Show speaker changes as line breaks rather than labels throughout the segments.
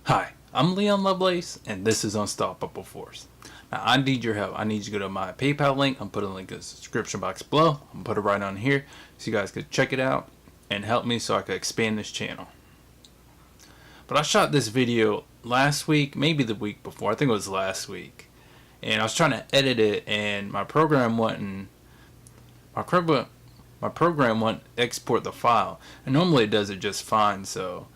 Hi, I'm Leon Lovelace, and this is Unstoppable Force. Now, I need your help. I need you to go to my PayPal link. I'm putting a link in the description box below. I'm going to put it right on here so you guys could check it out and help me so I could expand this channel. But I shot this video last week, maybe the week before. I think it was last week. And I was trying to edit it, and my program wouldn't export the file. And normally it does it just fine, so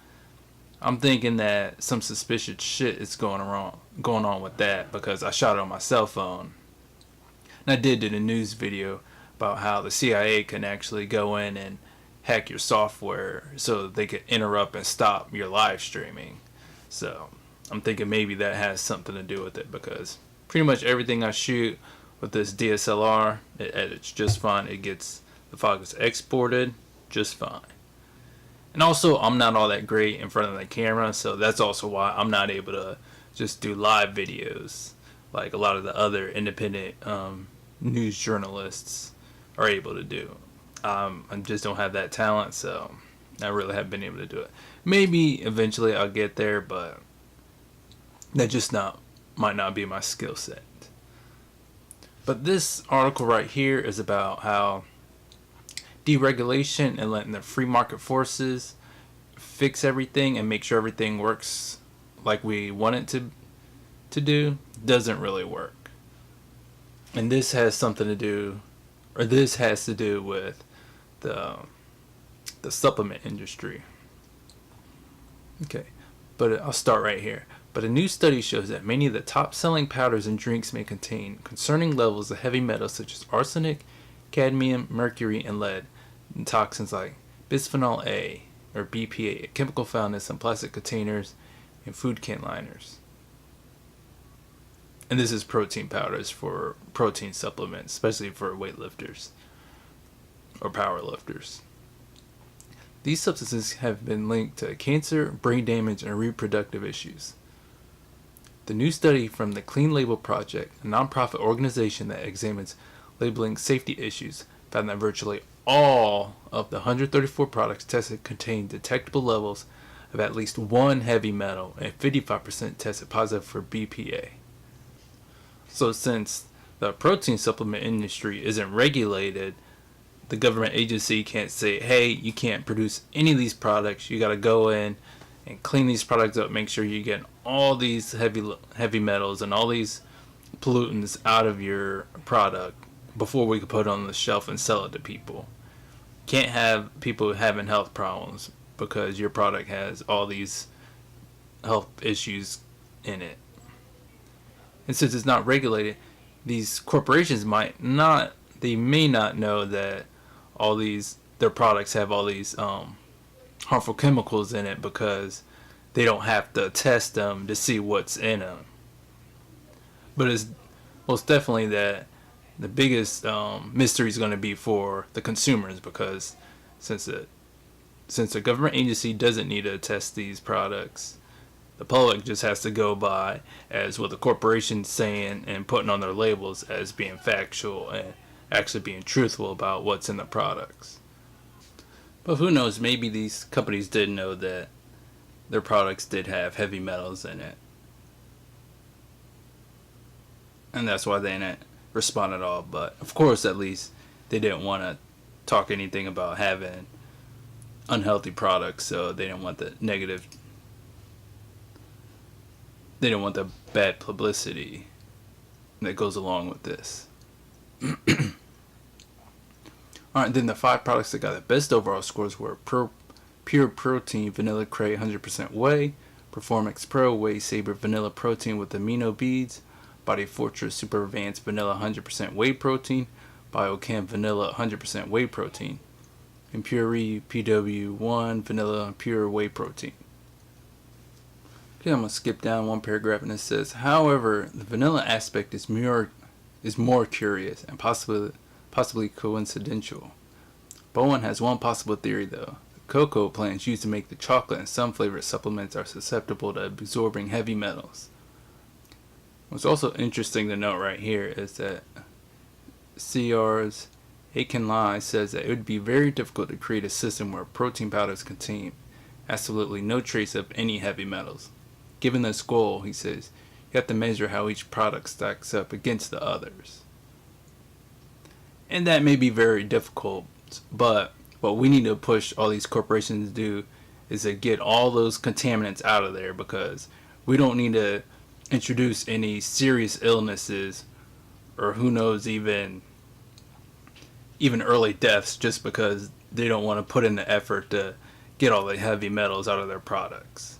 I'm thinking that some suspicious shit is going on with that because I shot it on my cell phone. And I did a news video about how the CIA can actually go in and hack your software so they could interrupt and stop your live streaming. So I'm thinking maybe that has something to do with it because pretty much everything I shoot with this DSLR, it edits just fine. The file gets exported just fine. And also, I'm not all that great in front of the camera, so that's also why I'm not able to just do live videos like a lot of the other independent news journalists are able to do. I just don't have that talent, so I really haven't been able to do it. Maybe eventually I'll get there, but that just might not be my skill set. But this article right here is about how deregulation and letting the free market forces fix everything and make sure everything works like we want it to do doesn't really work. And this has to do with the supplement industry. Okay, but I'll start right here. But a new study shows that many of the top selling powders and drinks may contain concerning levels of heavy metals such as arsenic, cadmium, mercury, and lead, and toxins like bisphenol A, or BPA, a chemical found in some plastic containers and food can liners. And this is protein powders for protein supplements, especially for weightlifters or powerlifters. These substances have been linked to cancer, brain damage, and reproductive issues. The new study from the Clean Label Project, a nonprofit organization that examines labeling safety issues, found that virtually all of the 134 products tested contained detectable levels of at least one heavy metal, and 55% tested positive for BPA. So since the protein supplement industry isn't regulated, the government agency can't say, hey, you can't produce any of these products. You got to go in and clean these products up, make sure you get all these heavy metals and all these pollutants out of your product before we can put it on the shelf and sell it to people. Can't have people having health problems because your product has all these health issues in it. And since it's not regulated, these corporations may not know that their products have all these harmful chemicals in it because they don't have to test them to see what's in them. But it's most definitely that the biggest mystery is going to be for the consumers, because since a government agency doesn't need to test these products, the public just has to go by as what the corporation's saying and putting on their labels as being factual and actually being truthful about what's in the products. But who knows, maybe these companies did know that their products did have heavy metals in it, and that's why they didn't respond at all. But of course, at least they didn't want to talk anything about having unhealthy products, so they didn't want the bad publicity that goes along with this. Alright, then the 5 products that got the best overall scores were Pure Protein Vanilla Cray 100% Whey, Performance Pro Whey Saber Vanilla Protein with Amino Beads, Body Fortress Super Advanced Vanilla 100% Whey Protein, Biochem Vanilla 100% Whey Protein, and Puree PW1 Vanilla Pure Whey Protein. Okay, I'm going to skip down one paragraph, and it says, however, the vanilla aspect is more curious and possibly coincidental. Bowen has one possible theory though. The cocoa plants used to make the chocolate and some flavored supplements are susceptible to absorbing heavy metals. What's also interesting to note right here is that CR's Aiken Lai says that it would be very difficult to create a system where protein powders contain absolutely no trace of any heavy metals. given this goal, he says, you have to measure how each product stacks up against the others. And that may be very difficult, but what we need to push all these corporations to do is to get all those contaminants out of there, because we don't need to introduce any serious illnesses, or who knows, even early deaths, just because they don't want to put in the effort to get all the heavy metals out of their products.